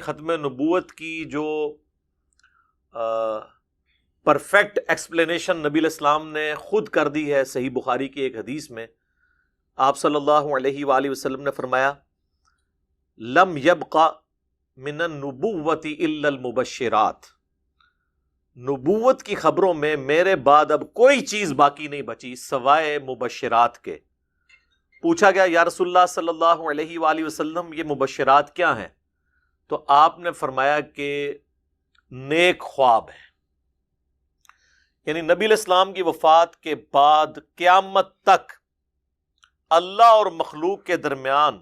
ختم نبوت کی جو پرفیکٹ ایکسپلینیشن نبی علیہ السلام نے خود کر دی ہے صحیح بخاری کی ایک حدیث میں، آپ صلی اللہ علیہ وآلہ وسلم نے فرمایا لم یبق من النبوۃ الا المبشرات، نبوت کی خبروں میں میرے بعد اب کوئی چیز باقی نہیں بچی سوائے مبشرات کے۔ پوچھا گیا یا رسول اللہ صلی اللہ علیہ وآلہ وسلم یہ مبشرات کیا ہیں؟ تو آپ نے فرمایا کہ نیک خواب ہے، یعنی نبی علیہ السلام کی وفات کے بعد قیامت تک اللہ اور مخلوق کے درمیان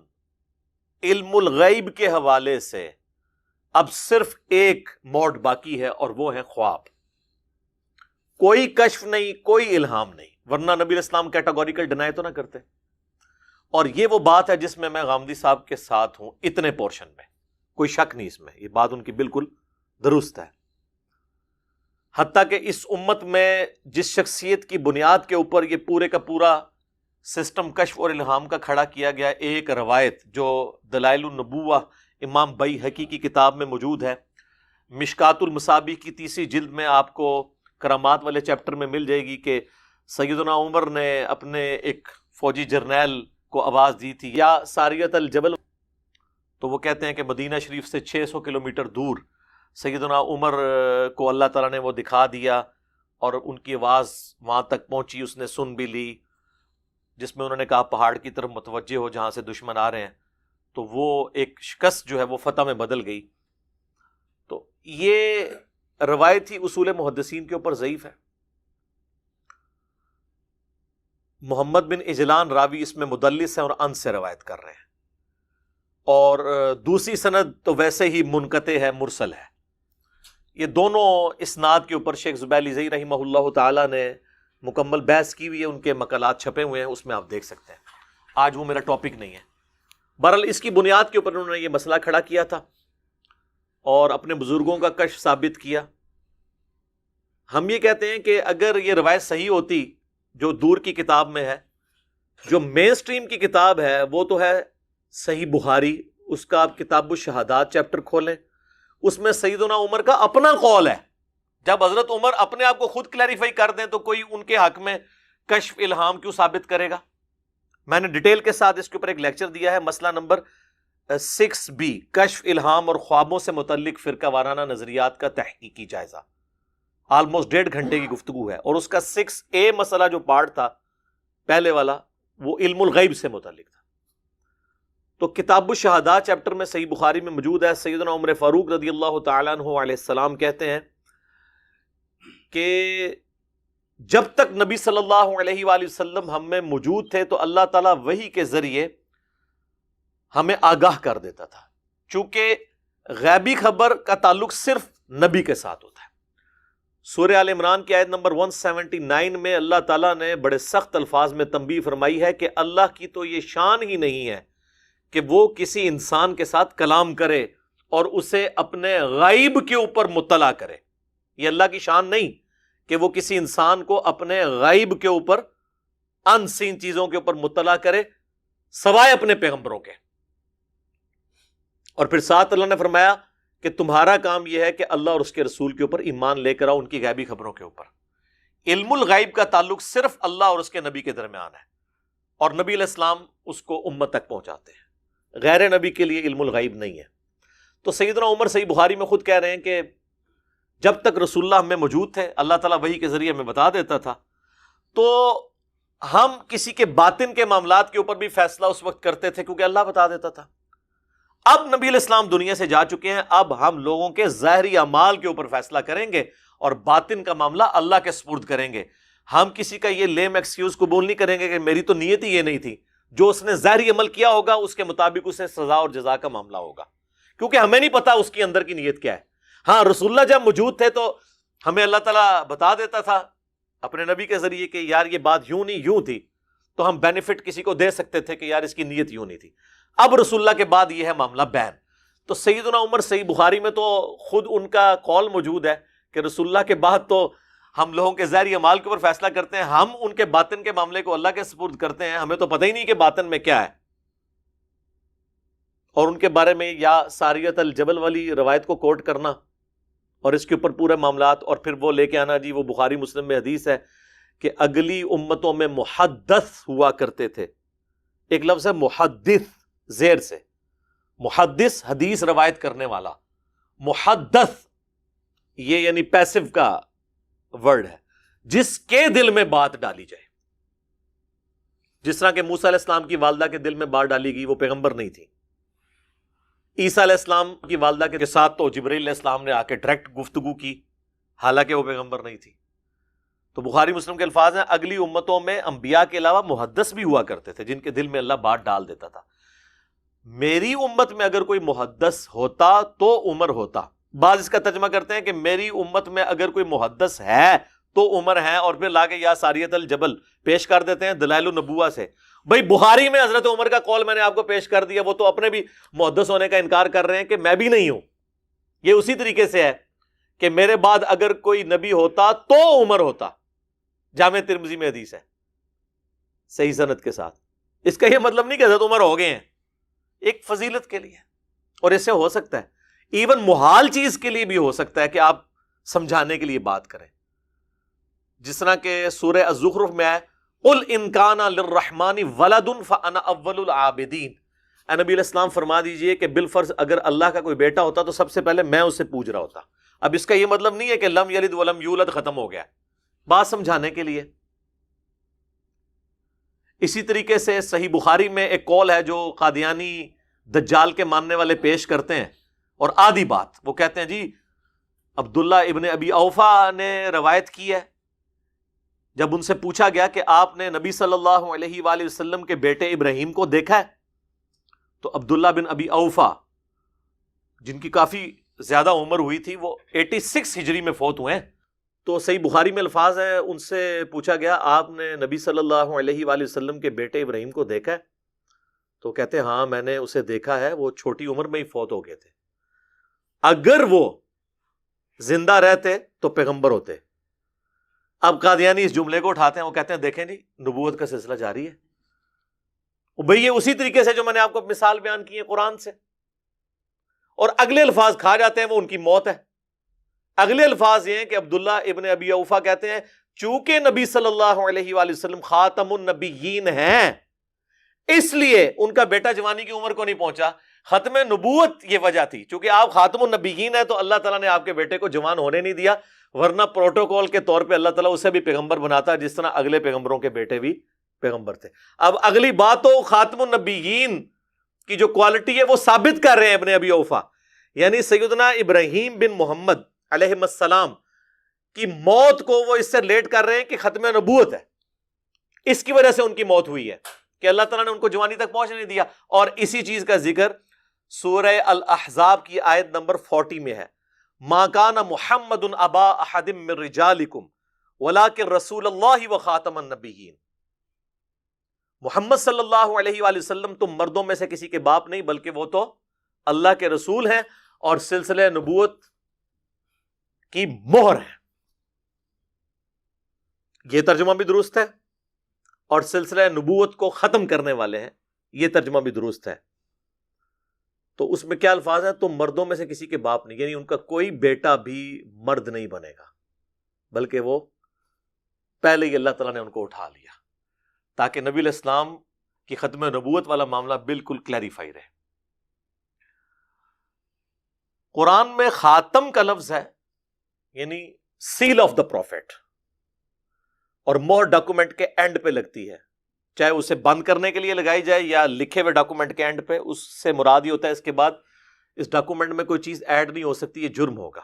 علم الغیب کے حوالے سے اب صرف ایک موڈ باقی ہے، اور وہ ہے خواب۔ کوئی کشف نہیں، کوئی الہام نہیں، ورنہ نبی علیہ السلام کیٹاگوریکل ڈینائی تو نہ کرتے۔ اور یہ وہ بات ہے جس میں غامدی صاحب کے ساتھ ہوں، اتنے پورشن میں کوئی شک نہیں، اس میں یہ بات ان کی بالکل درست ہے۔ حتیٰ کہ اس امت میں جس شخصیت کی بنیاد کے اوپر یہ پورے کا پورا سسٹم کشف اور الہام کا کھڑا کیا گیا، ایک روایت جو دلائل النبوہ امام بیہقی کی کتاب میں موجود ہے، مشکات المصابیح کی 3 جلد میں آپ کو کرامات والے چیپٹر میں مل جائے گی کہ سیدنا عمر نے اپنے ایک فوجی جرنیل کو آواز دی تھی یا ساریت الجبل، تو وہ کہتے ہیں کہ مدینہ شریف سے 600 کلومیٹر دور سیدنا عمر کو اللہ تعالیٰ نے وہ دکھا دیا، اور ان کی آواز وہاں تک پہنچی، اس نے سن بھی لی، جس میں انہوں نے کہا پہاڑ کی طرف متوجہ ہو جہاں سے دشمن آ رہے ہیں، تو وہ ایک شکست جو ہے وہ فتح میں بدل گئی۔ تو یہ روایت ہی اصول محدثین کے اوپر ضعیف ہے۔ محمد بن اجلان راوی اس میں مدلس ہیں اور ان سے روایت کر رہے ہیں، اور دوسری سند تو ویسے ہی منقطع ہے، مرسل ہے۔ یہ دونوں اسناد کے اوپر شیخ زبیلی زئی رحمہ اللہ تعالی نے مکمل بحث کی ہوئی ہے، ان کے مقالات چھپے ہوئے ہیں، اس میں آپ دیکھ سکتے ہیں۔ آج وہ میرا ٹاپک نہیں ہے۔ بہرحال اس کی بنیاد کے اوپر انہوں نے یہ مسئلہ کھڑا کیا تھا اور اپنے بزرگوں کا کشف ثابت کیا۔ ہم یہ کہتے ہیں کہ اگر یہ روایت صحیح ہوتی جو دور کی کتاب میں ہے، جو مین سٹریم کی کتاب ہے وہ تو ہے صحیح بخاری، اس کا آپ کتاب الشہادات چیپٹر کھولیں، اس میں سیدنا عمر کا اپنا قول ہے۔ جب حضرت عمر اپنے آپ کو خود کلیریفائی کر دیں تو کوئی ان کے حق میں کشف الہام کیوں ثابت کرے گا؟ میں نے ڈیٹیل کے ساتھ اس کے اوپر ایک لیکچر دیا ہے، مسئلہ نمبر 6B، کشف الہام اور خوابوں سے متعلق فرقہ وارانہ نظریات کا تحقیقی جائزہ، آلموسٹ 1.5 گھنٹے کی گفتگو ہے، اور اس کا 6A مسئلہ جو پارٹ تھا پہلے والا وہ علم الغیب سے متعلق تھا۔ تو کتاب الشہادات چیپٹر میں صحیح بخاری میں موجود ہے، سیدنا عمر فاروق رضی اللہ تعالیٰ عنہ علیہ السلام کہتے ہیں کہ جب تک نبی صلی اللہ علیہ وآلہ وسلم ہم میں موجود تھے تو اللہ تعالیٰ وحی کے ذریعے ہمیں آگاہ کر دیتا تھا، چونکہ غیبی خبر کا تعلق صرف نبی کے ساتھ ہوتا ہے۔ سورہ آل عمران کی آیت نمبر 179 میں اللہ تعالیٰ نے بڑے سخت الفاظ میں تنبیہ فرمائی ہے کہ اللہ کی تو یہ شان ہی نہیں ہے کہ وہ کسی انسان کے ساتھ کلام کرے اور اسے اپنے غیب کے اوپر مطلع کرے۔ یہ اللہ کی شان نہیں کہ وہ کسی انسان کو اپنے غیب کے اوپر، ان سین چیزوں کے اوپر مطلع کرے سوائے اپنے پیغمبروں کے۔ اور پھر ساتھ اللہ نے فرمایا کہ تمہارا کام یہ ہے کہ اللہ اور اس کے رسول کے اوپر ایمان لے کر آؤ، ان کی غیبی خبروں کے اوپر۔ علم الغیب کا تعلق صرف اللہ اور اس کے نبی کے درمیان ہے، اور نبی علیہ السلام اس کو امت تک پہنچاتے ہیں، غیر نبی کے لیے علم الغیب نہیں ہے۔ تو سیدنا عمر صحیح بخاری میں خود کہہ رہے ہیں کہ جب تک رسول اللہ ہمیں موجود تھے، اللہ تعالیٰ وحی کے ذریعے ہمیں بتا دیتا تھا، تو ہم کسی کے باطن کے معاملات کے اوپر بھی فیصلہ اس وقت کرتے تھے کیونکہ اللہ بتا دیتا تھا۔ اب نبی علیہ السلام دنیا سے جا چکے ہیں، اب ہم لوگوں کے ظاہری اعمال کے اوپر فیصلہ کریں گے اور باطن کا معاملہ اللہ کے سپرد کریں گے۔ ہم کسی کا یہ لیم ایکسکیوز قبول نہیں کریں گے کہ میری تو نیت ہی یہ نہیں تھی۔ جو اس نے ظاہری عمل کیا ہوگا اس کے مطابق اسے سزا اور جزا کا معاملہ ہوگا، کیونکہ ہمیں نہیں پتا اس کے اندر کی نیت کیا ہے۔ ہاں، رسول اللہ جب موجود تھے تو ہمیں اللہ تعالیٰ بتا دیتا تھا اپنے نبی کے ذریعے کہ یار یہ بات یوں نہیں یوں تھی، تو ہم بینیفٹ کسی کو دے سکتے تھے کہ یار اس کی نیت یوں نہیں تھی۔ اب رسول اللہ کے بعد یہ ہے معاملہ بین۔ تو سیدنا عمر صحیح بخاری میں تو خود ان کا قول موجود ہے کہ رسول اللہ کے بعد تو ہم لوگوں کے ظاہری اعمال کے اوپر فیصلہ کرتے ہیں، ہم ان کے باطن کے معاملے کو اللہ کے سپرد کرتے ہیں، ہمیں تو پتہ ہی نہیں کہ باطن میں کیا ہے۔ اور ان کے بارے میں یا ساریت الجبل والی روایت کو کوٹ کرنا اور اس کے اوپر پورے معاملات، اور پھر وہ لے کے آنا جی وہ بخاری مسلم میں حدیث ہے کہ اگلی امتوں میں محدث ہوا کرتے تھے. ایک لفظ ہے محدث زیر سے، محدث حدیث روایت کرنے والا، محدث یہ یعنی پیسو کا ورڈ ہے، جس کے دل میں بات ڈالی جائے. جس طرح کہ موسیٰ علیہ السلام کی والدہ کے دل میں بات ڈالی گئی، وہ پیغمبر نہیں تھی. عیسیٰ علیہ السلام کی والدہ کے ساتھ تو جبرائیل علیہ السلام نے آ کے ڈائریکٹ گفتگو کی، حالانکہ وہ پیغمبر نہیں تھی. تو بخاری مسلم کے الفاظ ہیں اگلی امتوں میں انبیاء کے علاوہ محدث بھی ہوا کرتے تھے جن کے دل میں اللہ بات ڈال دیتا تھا. میری امت میں اگر کوئی محدث ہوتا تو عمر ہوتا. بعض اس کا ترجمہ کرتے ہیں کہ میری امت میں اگر کوئی محدث ہے تو عمر ہے، اور پھر لا کے یا ساریت الجبل پیش کر دیتے ہیں دلائل النبوہ سے. بھائی بخاری میں حضرت عمر کا قول میں نے آپ کو پیش کر دیا، وہ تو اپنے بھی محدث ہونے کا انکار کر رہے ہیں کہ میں بھی نہیں ہوں. یہ اسی طریقے سے ہے کہ میرے بعد اگر کوئی نبی ہوتا تو عمر ہوتا. جامع ترمذی میں حدیث ہے صحیح سند کے ساتھ. اس کا یہ مطلب نہیں کہ حضرت عمر ہو گئے ہیں، ایک فضیلت کے لیے، اور اس سے ہو سکتا ہے ایون محال چیز کے لیے بھی ہو سکتا ہے کہ آپ سمجھانے کے لیے بات کریں. جس طرح کہ سورہ الزخرف میں آئے قل ان کان للرحمن ولد فانا اول العابدین. اے نبی علیہ السلام فرما دیجئے کہ بالفرض اگر اللہ کا کوئی بیٹا ہوتا تو سب سے پہلے میں اس سے پوچھ رہا ہوتا. اب اس کا یہ مطلب نہیں ہے کہ لم یلد ولم یولد ختم ہو گیا، بات سمجھانے کے لیے. اسی طریقے سے صحیح بخاری میں ایک قول ہے جو قادیانی دجال کے ماننے والے پیش کرتے ہیں، اور آدھی بات وہ کہتے ہیں جی عبداللہ ابن ابی اوفا نے روایت کی ہے، جب ان سے پوچھا گیا کہ آپ نے نبی صلی اللہ علیہ وآلہ وسلم کے بیٹے ابراہیم کو دیکھا ہے، تو عبداللہ بن ابی اوفا جن کی کافی زیادہ عمر ہوئی تھی، وہ 86 ہجری میں فوت ہوئے ہیں. تو صحیح بخاری میں الفاظ ہیں، ان سے پوچھا گیا آپ نے نبی صلی اللہ علیہ وآلہ وسلم کے بیٹے ابراہیم کو دیکھا ہے؟ تو کہتے ہیں ہاں میں نے اسے دیکھا ہے، وہ چھوٹی عمر میں ہی فوت ہو گئے تھے. اگر وہ زندہ رہتے تو پیغمبر ہوتے. اب قادیانی اس جملے کو اٹھاتے ہیں، وہ کہتے ہیں دیکھیں جی نبوت کا سلسلہ جاری ہے. بھئی یہ اسی طریقے سے جو میں نے آپ کو مثال بیان کی ہے قرآن سے، اور اگلے الفاظ کھا جاتے ہیں وہ ان کی موت ہے. اگلے الفاظ یہ ہیں کہ عبداللہ ابن ابی اوفا کہتے ہیں چونکہ نبی صلی اللہ علیہ وآلہ وسلم خاتم النبیین ہیں اس لیے ان کا بیٹا جوانی کی عمر کو نہیں پہنچا. ختم نبوت یہ وجہ تھی، چونکہ آپ خاتم النبیین ہیں تو اللہ تعالیٰ نے آپ کے بیٹے کو جوان ہونے نہیں دیا، ورنہ پروٹوکول کے طور پہ اللہ تعالیٰ اسے بھی پیغمبر بناتا جس طرح اگلے پیغمبروں کے بیٹے بھی پیغمبر تھے. اب اگلی بات تو خاتم النبیین کی جو کوالٹی ہے وہ ثابت کر رہے ہیں ابن ابی اوفا، یعنی سیدنا ابراہیم بن محمد علیہ السلام کی موت کو وہ اس سے لیٹ کر رہے ہیں کہ ختم نبوت ہے، اس کی وجہ سے ان کی موت ہوئی ہے کہ اللہ تعالیٰ نے ان کو جوانی تک پہنچنے نہیں دیا. اور اسی چیز کا ذکر سورہ الاحزاب کی آیت نمبر 40 میں ہے، ما کان محمد ابا احد من رجالکم ولکن رسول اللہ وخاتم النبیین. محمد صلی اللہ علیہ وآلہ وسلم تم مردوں میں سے کسی کے باپ نہیں بلکہ وہ تو اللہ کے رسول ہیں اور سلسلہ نبوت کی مہر ہے. یہ ترجمہ بھی درست ہے، اور سلسلہ نبوت کو ختم کرنے والے ہیں، یہ ترجمہ بھی درست ہے. تو اس میں کیا الفاظ ہیں؟ تم مردوں میں سے کسی کے باپ نہیں، یعنی ان کا کوئی بیٹا بھی مرد نہیں بنے گا، بلکہ وہ پہلے ہی اللہ تعالیٰ نے ان کو اٹھا لیا تاکہ نبی علیہ السلام کی ختم نبوت والا معاملہ بالکل کلیریفائی رہے. قرآن میں خاتم کا لفظ ہے یعنی سیل آف دا پروفیٹ، اور مہر ڈاکومنٹ کے اینڈ پہ لگتی ہے، چاہے اسے بند کرنے کے لیے لگائی جائے یا لکھے ہوئے ڈاکومنٹ کے اینڈ پہ. اس سے مراد یہ ہوتا ہے اس کے بعد اس ڈاکومنٹ میں کوئی چیز ایڈ نہیں ہو سکتی، یہ جرم ہوگا.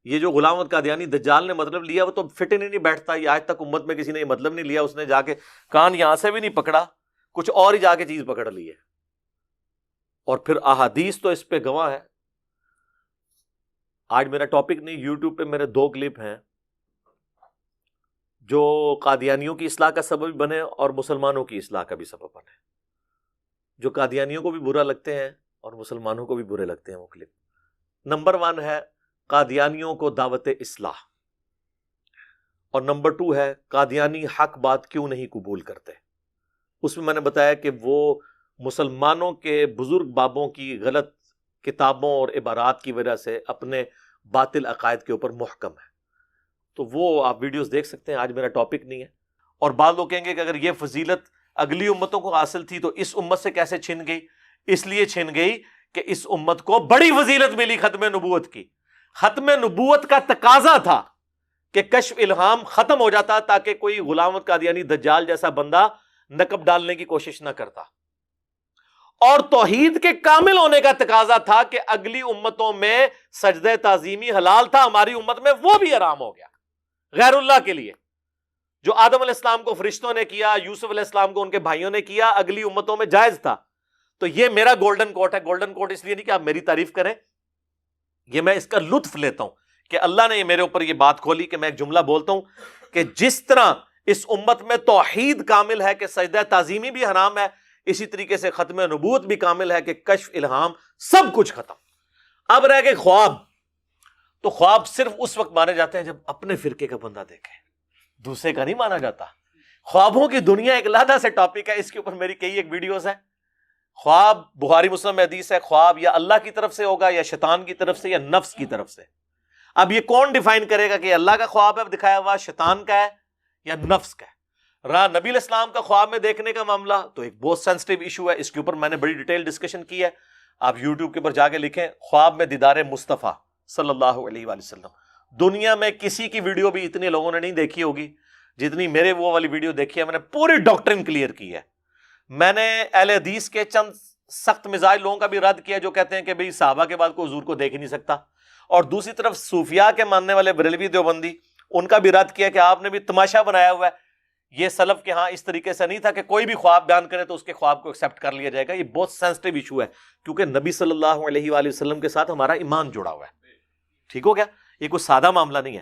یہ جو غلام احمد قادیانی دجال نے مطلب لیا وہ تو فٹ ہی نہیں بیٹھتا. یہ آج تک امت میں کسی نے یہ مطلب نہیں لیا، اس نے جا کے کان یہاں سے بھی نہیں پکڑا، کچھ اور ہی جا کے چیز پکڑ لی ہے. اور پھر احادیث تو اس پہ گواہ ہے. آج میرا ٹاپک نہیں، یوٹیوب پہ میرے 2 کلپ ہیں جو قادیانیوں کی اصلاح کا سبب بنے اور مسلمانوں کی اصلاح کا بھی سبب بنے. جو قادیانیوں کو بھی برا لگتے ہیں اور مسلمانوں کو بھی برے لگتے ہیں وہ کلپ. نمبر 1 ہے قادیانیوں کو دعوت اصلاح، اور نمبر 2 ہے قادیانی حق بات کیوں نہیں قبول کرتے. اس میں نے بتایا کہ وہ مسلمانوں کے بزرگ بابوں کی غلط کتابوں اور عبارات کی وجہ سے اپنے باطل عقائد کے اوپر محکم ہے. تو وہ آپ ویڈیوز دیکھ سکتے ہیں. آج میرا ٹاپک نہیں ہے. اور بعض لوگ کہیں گے کہ اگر یہ فضیلت اگلی امتوں کو حاصل تھی تو اس امت سے کیسے چھن گئی؟ اس لیے چھن گئی کہ اس امت کو بڑی فضیلت ملی ختم نبوت کی. ختم نبوت کا تقاضا تھا کہ کشف الہام ختم ہو جاتا تاکہ کوئی غلام القادیانی دجال جیسا بندہ نقب ڈالنے کی کوشش نہ کرتا. اور توحید کے کامل ہونے کا تقاضا تھا کہ اگلی امتوں میں سجدہ تعظیمی حلال تھا، ہماری امت میں وہ بھی حرام ہو گیا غیر اللہ کے لیے. جو آدم علیہ السلام کو فرشتوں نے کیا، یوسف علیہ السلام کو ان کے بھائیوں نے کیا، اگلی امتوں میں جائز تھا. تو یہ میرا گولڈن کوٹ ہے. گولڈن کوٹ اس لیے نہیں کہ آپ میری تعریف کریں، یہ میں اس کا لطف لیتا ہوں کہ اللہ نے یہ میرے اوپر یہ بات کھولی کہ میں ایک جملہ بولتا ہوں کہ جس طرح اس امت میں توحید کامل ہے کہ سجدہ تعظیمی بھی حرام ہے، اسی طریقے سے ختم نبوت بھی کامل ہے کہ کشف الہام سب کچھ ختم. اب رہ گئے خواب. تو خواب صرف اس وقت مانے جاتے ہیں جب اپنے فرقے کا بندہ دیکھے، دوسرے کا نہیں مانا جاتا. خوابوں کی دنیا ایک علیحدہ سے ٹاپک ہے، اس کے اوپر میری کئی ایک ویڈیوز ہیں. خواب بخاری مسلم میں حدیث ہے، خواب یا اللہ کی طرف سے ہوگا یا شیطان کی طرف سے یا نفس کی طرف سے. اب یہ کون ڈیفائن کرے گا کہ اللہ کا خواب ہے دکھایا ہوا، شیطان کا ہے یا نفس کا ہے؟ رہا نبی علیہ السلام کا خواب میں دیکھنے کا معاملہ تو ایک بہت سینسٹیو ایشو ہے. اس کے اوپر میں نے بڑی ڈیٹیل ڈسکشن کی ہے. آپ یوٹیوب کے اوپر جا کے لکھیں خواب میں دیدار مصطفیٰ صلی اللہ علیہ وآلہ وسلم. دنیا میں کسی کی ویڈیو بھی اتنے لوگوں نے نہیں دیکھی ہوگی جتنی میرے وہ والی ویڈیو دیکھی ہے. میں نے پوری ڈاکٹرن کلیئر کی ہے. میں نے اہل حدیث کے چند سخت مزاج لوگوں کا بھی رد کیا جو کہتے ہیں کہ بھئی صحابہ کے بعد کوئی حضور کو دیکھ ہی نہیں سکتا. اور دوسری طرف صوفیاء کے ماننے والے بریلوی دیوبندی، ان کا بھی رد کیا کہ آپ نے بھی تماشا بنایا ہوا ہے. یہ سلف کے ہاں اس طریقے سے نہیں تھا کہ کوئی بھی خواب بیان کرے تو اس کے خواب کو ایکسیپٹ کر لیا جائے گا. یہ بہت سینسٹیو ایشو ہے کیونکہ نبی صلی اللہ علیہ وآلہ وسلم کے ساتھ ہمارا ایمان جڑا ہوا ہے. ٹھیک ہو گیا؟ یہ کوئی سادہ معاملہ نہیں ہے.